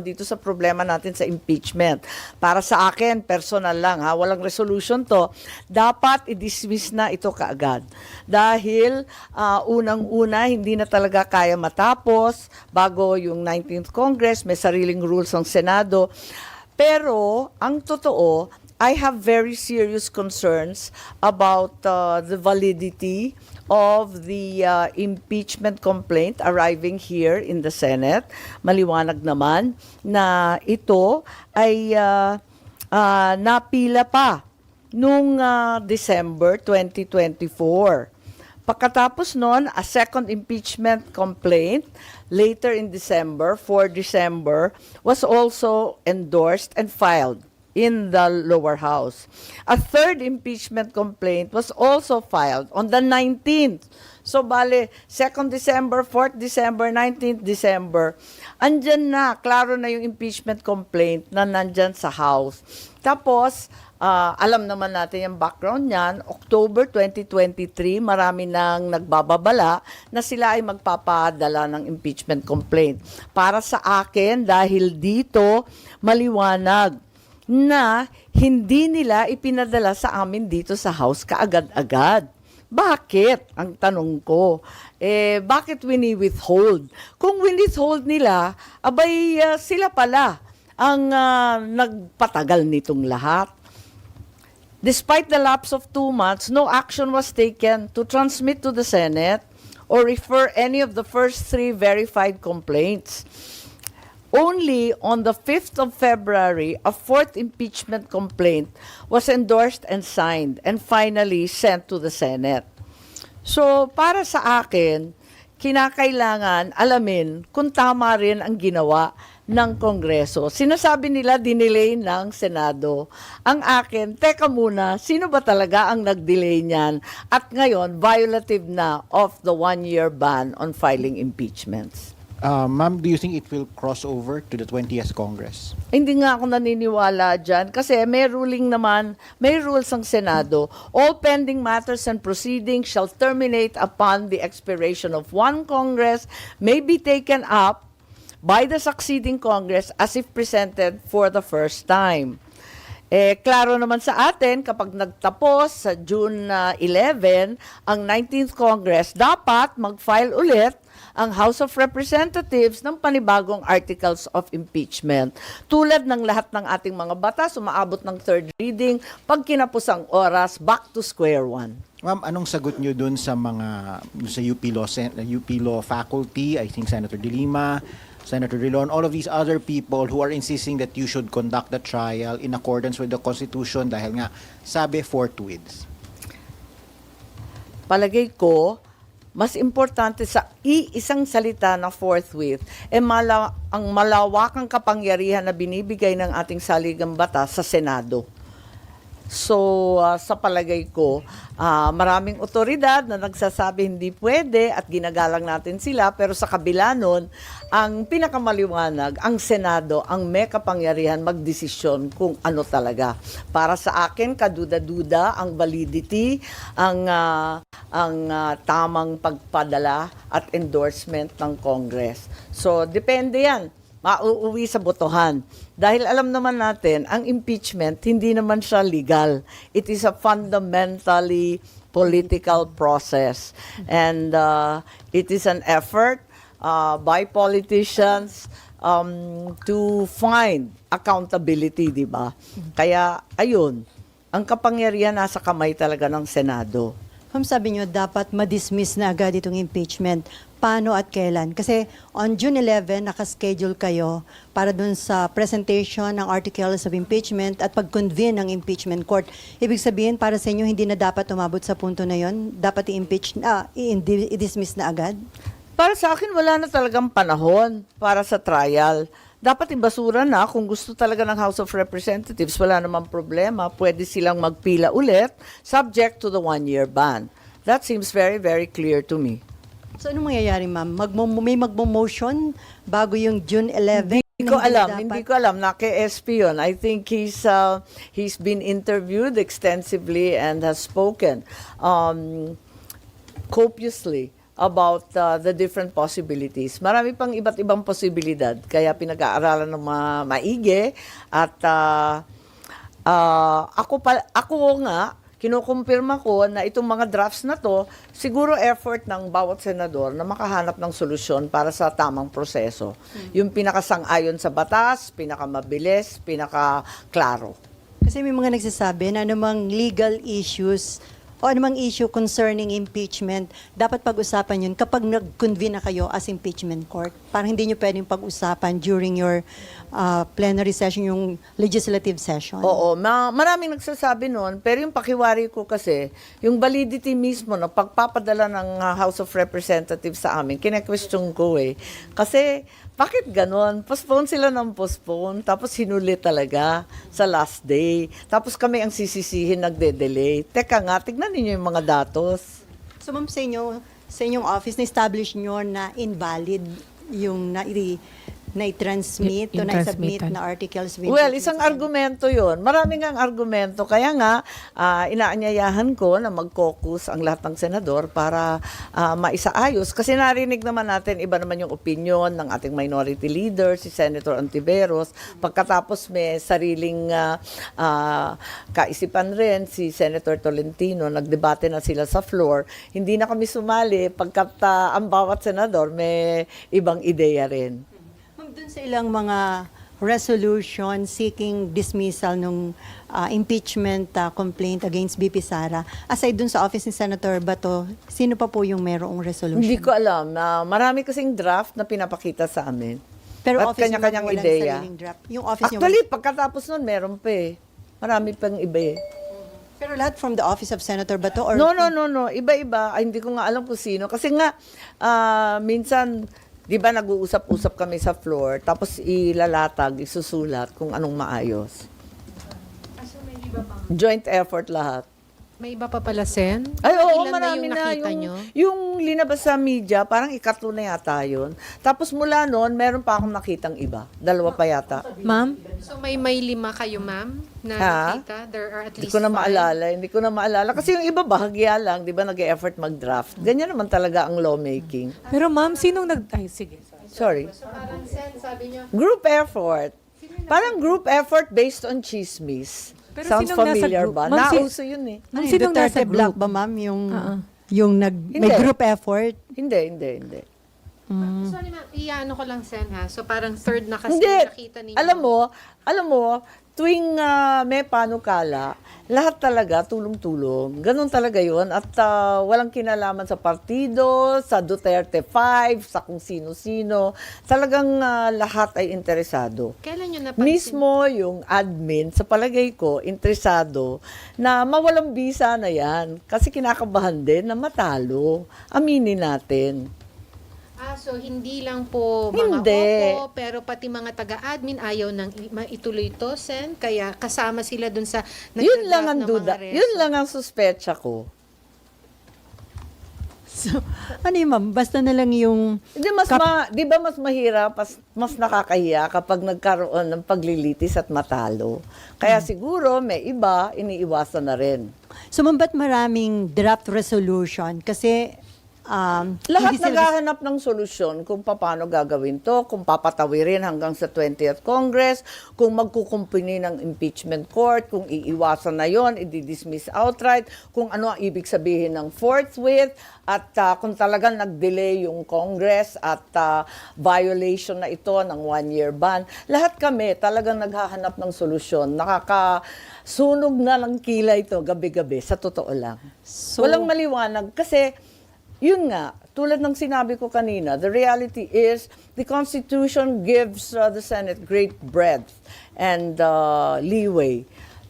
dito sa problema natin sa impeachment. Para sa akin, personal lang ha, walang resolution to, dapat i-dismiss na ito kaagad. Dahil unang-una, hindi na talaga kaya matapos bago yung 19th Congress, may sariling rules ang Senado. Pero, ang totoo, I have very serious concerns about the validity of the impeachment complaint arriving here in the Senate. Maliwanag naman na ito ay napila pa nung December 2024. Pagkatapos nun, a second impeachment complaint later in December, 4 December, was also endorsed and filed in the lower house. A third impeachment complaint was also filed on the 19th. So, bale, 2nd December, 4th December, 19th December, andyan na, klaro na yung impeachment complaint na nandyan sa house. Tapos, alam naman natin yung background niyan, October 2023, marami nang nagbababala na sila ay magpapadala ng impeachment complaint. Para sa akin, dahil dito, maliwanag na hindi nila ipinadala sa amin dito sa house kaagad-agad. Bakit? Ang tanong ko. Bakit wini-withhold? Kung wini-withhold nila, abay sila pala ang nagpatagal nitong lahat. Despite the lapse of 2 months, no action was taken to transmit to the Senate or refer any of the first 3 verified complaints. Only on the 5th of February, a 4th impeachment complaint was endorsed and signed and finally sent to the Senate. So, para sa akin, kinakailangan alamin kung tama rin ang ginawa ng Kongreso. Sinasabi nila dinelay ng Senado. Ang akin, teka muna, sino ba talaga ang nag-delay niyan? At ngayon, violative na of the 1-year ban on filing impeachments. Ma'am, do you think it will cross over to the 20th Congress? Hindi nga ako naniniwala dyan kasi may ruling naman, may rules ang Senado. All pending matters and proceedings shall terminate upon the expiration of 1 Congress, may be taken up by the succeeding Congress as if presented for the first time. Klaro naman sa atin, kapag nagtapos sa June 11, ang 19th Congress, dapat mag-file ulit ang House of Representatives ng panibagong articles of impeachment. Tulad ng lahat ng ating mga batas, umaabot ng third reading, pag kinapos ang oras, back to square one. Ma'am, anong sagot nyo dun sa mga sa UP Law faculty, I think Senator De Lima, Senator Rilon, all of these other people who are insisting that you should conduct the trial in accordance with the Constitution dahil nga sabi forthwith? Palagay ko, mas importante sa iisang salita na forthwith, ang malawakang kapangyarihan na binibigay ng ating saligang batas sa Senado. So, sa palagay ko, maraming otoridad na nagsasabi hindi pwede at ginagalang natin sila, pero sa kabila nun, ang pinakamaliwanag, ang Senado, ang may kapangyarihan magdesisyon kung ano talaga. Para sa akin, kaduda-duda ang validity, ang tamang pagpadala at endorsement ng Congress. So, depende yan. Mauuwi sa botohan. Dahil alam naman natin, ang impeachment, hindi naman siya legal. It is a fundamentally political process. And it is an effort by politicians to find accountability, di ba? Kaya, ayun, ang kapangyarihan nasa kamay talaga ng Senado. Ma'am, sabi nyo, dapat ma-dismiss na agad itong impeachment. Paano at kailan? Kasi on June 11, nakaschedule kayo para dun sa presentation ng articles of impeachment at pag-convene ng impeachment court. Ibig sabihin, para sa inyo, hindi na dapat umabot sa punto na yon, dapat i-dismiss na agad? Para sa akin, wala na talagang panahon para sa trial. Dapat ibasura na kung gusto talaga ng House of Representatives, wala namang problema. Pwede silang magpila ulit, subject to the 1-year ban. That seems very, very clear to me. So, anong mangyayari, ma'am? May magmo-motion bago yung June 11? Hindi ko alam. Naki-SP yun. I think he's been interviewed extensively and has spoken copiously about the different possibilities. Marami pang iba't ibang posibilidad, kaya pinag-aaralan ng maigi at ako nga, kinukumpirma ko na itong mga drafts na to, siguro effort ng bawat senador na makahanap ng solusyon para sa tamang proseso. Yung pinakasang-ayon sa batas, pinakamabilis, pinakaklaro. Kasi may mga nagsasabi na anumang legal issues o anumang issue concerning impeachment, dapat pag-usapan yun kapag nag-convene na kayo as impeachment court. Parang hindi nyo pwedeng pag-usapan during your plenary session, yung legislative session. Oo, maraming nagsasabi noon, pero yung pakiwari ko kasi, yung validity mismo na pagpapadala ng House of Representatives sa amin, kine-question ko eh. Kasi, bakit ganon? Postpone sila ng postpone, tapos hinuli talaga sa last day. Tapos kami ang sisisihin, nagde-delay. Teka nga, tignan ninyo yung mga datos. So ma'am, sa inyong office, na-establish nyo na invalid yung na-transmit o na-submit na articles. Of Well, impeachment? isang argumento yon. Maraming ang argumento. Kaya nga, inaanyayahan ko na mag-caucus ang lahat ng senador para maisaayos. Kasi narinig naman natin, iba naman yung opinion ng ating minority leader, si Senator Ontiveros. Pagkatapos may sariling kaisipan rin, si Senator Tolentino, nagdebate na sila sa floor. Hindi na kami sumali pagkat ang bawat senador may ibang ideya rin. Dun sa ilang mga resolution seeking dismissal ng impeachment complaint against BP Sara, aside dun sa office ni Senator Bato, sino pa po yung merong resolution? Hindi ko alam. Marami kasing draft na pinapakita sa amin. Pero At office kanya-kanyang niyo walang ideya. sariling draft. Yung office niyo Actually, pagkatapos nun, meron pa eh. Marami pang iba eh. pero lahat from the office of Senator Bato or No. Iba-iba. Ay, hindi ko nga alam kung sino. Kasi nga, minsan, di ba nag-uusap-usap kami sa floor, tapos ilalatag, isusulat kung anong maayos. Joint effort lahat. May iba pa pala, Sen? Ay, oo, Ilan marami na yung na. nakita nyo? Yung linabas sa media, parang ikatlo na yata yun. Tapos mula noon, meron pa akong nakitang iba. Dalawa pa yata. Ma'am? So may 5 kayo, ma'am, na Ha? nakita? There are at Hindi least ko na 5. maalala. Hindi ko na maalala. Kasi yung iba bahagya lang, di ba, nag-e-effort mag-draft. Ganyan naman talaga ang lawmaking. Pero ma'am, sinong Ay, sige. Sorry. So parang, Sen, sabi nyo, Group effort. Parang group effort based on chismis. Pero Sounds sinong nasa familiar group? ba? Ma'am, Nauso yun eh. Ano, Sinong Duterte nasa Black group? ba, ma'am? Yung, may Hindi. group effort? Hindi. sorry ma'am, iyaano ko lang, Sen, ha? So parang third na kasi Hindi. nakita ninyo. Alam mo, tuwing may panukala, lahat talaga tulong-tulong. Ganun talaga yun. At walang kinalaman sa partido, sa Duterte 5, sa kung sino-sino. Talagang lahat ay interesado. Kailan nyo napansin? Mismo yung admin, sa palagay ko, interesado na mawalang bisa na yan. Kasi kinakabahan din na matalo. Aminin natin. So hindi lang po mga Hindi. opo, pero pati mga taga-admin ayaw nang maituloy to, Sen. Kaya kasama sila dun sa Yun lang ang nagda-draft ng duda. mga reso. Yun lang ang suspecha ko. So, ano yun, ma'am? Basta na lang yung... Hindi di ba mas mahirap, mas nakakahiya kapag nagkaroon ng paglilitis at matalo. Kaya siguro may iba iniiwasan na rin. So, ma'am, ba't maraming draft resolution? Kasi... Lahat hindi sila- naghahanap ng solusyon kung paano gagawin to, kung papatawirin hanggang sa 20th Congress, kung magkukumpuni ng impeachment court, kung iiwasan na yon, i-dismiss outright, kung ano ang ibig sabihin ng forthwith, at kung talagang nag-delay yung Congress at violation na ito ng 1-year ban. Lahat kami talagang naghahanap ng solusyon. Nakakasunog na ng kilay ito gabi-gabi, sa totoo lang. So- Walang maliwanag kasi yun nga, tulad ng sinabi ko kanina, the reality is the Constitution gives the Senate great breadth and leeway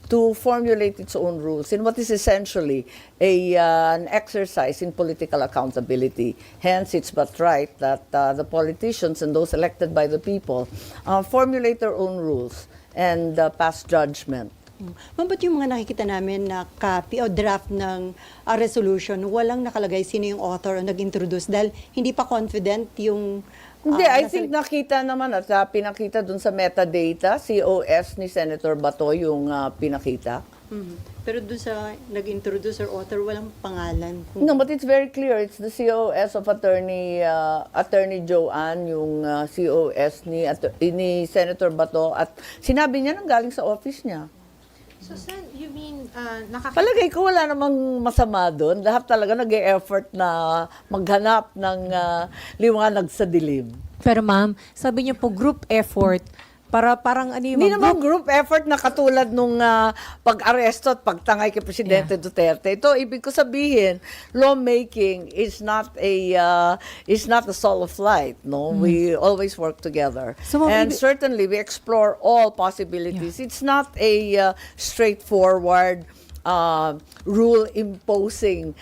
to formulate its own rules in what is essentially an exercise in political accountability. Hence, it's but right that the politicians and those elected by the people formulate their own rules and pass judgment. Ma'am, ba't yung mga nakikita namin na copy o draft ng resolution, walang nakalagay sino yung author o nag-introduce dahil hindi pa confident yung... Hindi, I think nakita naman at pinakita dun sa metadata, COS ni Senator Bato yung pinakita. Pero doon sa nag-introduce or author, walang pangalan. No, but it's very clear. It's the COS of Attorney Joanne, yung COS ni Senator Bato. At sinabi niya nang galing sa office niya. So, Sen, you mean, Palagay ko wala namang masama doon. Lahat talaga nag-e-effort na maghanap ng liwanag sa dilim. Pero ma'am, sabi niyo po group effort para parang ano yung Hindi mga naman group effort na katulad nung pag-aresto at pagtangay kay Presidente Duterte. Ito, ibig ko sabihin, lawmaking is not a solo flight. No, we always work together. So, ma'am, And certainly, we explore all possibilities. It's not a straightforward rule-imposing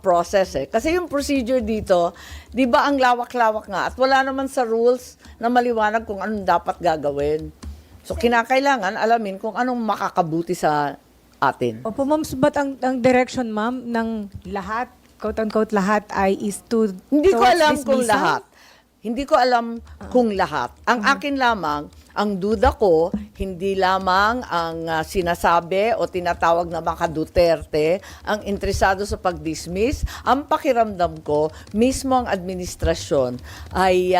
process eh. Kasi yung procedure dito, di ba ang lawak-lawak nga at wala naman sa rules na maliwanag kung anong dapat gagawin. So kinakailangan alamin kung anong makakabuti sa atin. Opo ma'am, but ang direction ma'am ng lahat, quote-unquote lahat ay is to Hindi ko towards alam kung dismissal? lahat. Hindi ko alam kung lahat. Ang akin lamang, ang duda ko, hindi lamang ang sinasabi o tinatawag na mga Duterte ang interesado sa pag-dismiss. Ang pakiramdam ko, mismo ang administrasyon ay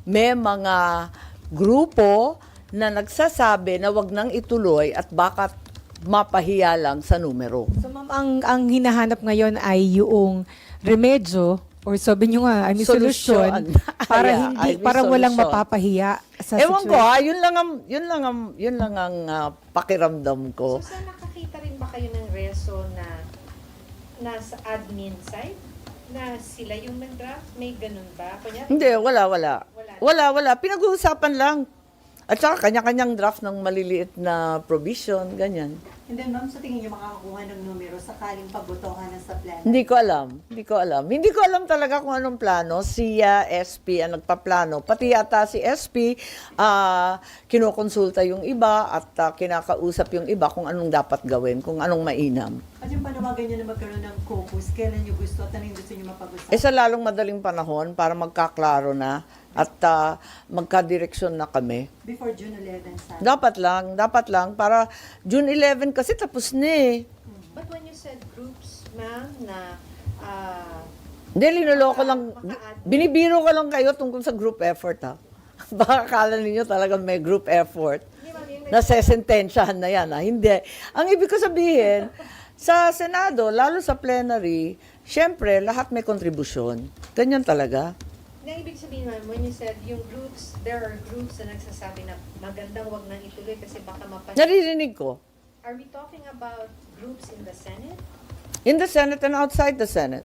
may mga grupo na nagsasabi na wag nang ituloy at baka mapahiya lang sa numero. So ma'am, ang hinahanap ngayon ay yung remedyo or sabi niyo nga, I mean, Solusyon. solusyon para Yeah, hindi, I mean, para walang solusyon. mapapahiya sa Ewan ko situation. yun lang ang pakiramdam ko. So, saan nakakita rin ba kayo ng reso na nasa admin side? Na sila yung nag-draft? May ganun ba? Kunyari, Hindi, wala. Pinag-uusapan lang. At saka kanya-kanyang draft ng maliliit na provision, ganyan. And then, ma'am, sa tingin niyo makakakuha ng numero sakaling pabotohan na sa plan? Hindi ko alam talaga kung anong plano. Si SP ang nagpaplano. Pati yata si SP, kinukonsulta yung iba at kinakausap yung iba kung anong dapat gawin, kung anong mainam. At yung panawagan niyo na magkaroon ng caucus, kailan niyo gusto at ano yung gusto niyo mapag-usapan? Sa lalong madaling panahon para magkaklaro na at magkadireksyon na kami. Before June 11, sana. Dapat lang para June 11 kasi tapos na eh. but when you said groups, ma'am, na Hindi, linuloko lang. Maka-admin. Binibiro ko lang kayo tungkol sa group effort ha. Baka akala ninyo talaga may group effort. Hindi, ma'am, yung Nasesentensyahan na yan ha. Hindi. Ang ibig ko sabihin, sa Senado, lalo sa plenary, syempre, lahat may kontribusyon. Ganyan talaga. na ibig sabihin, ma'am, when you said yung groups, there are groups na nagsasabi na magandang wag nang ituloy kasi baka Naririnig ko. Are we talking about groups in the Senate? In the Senate and outside the Senate.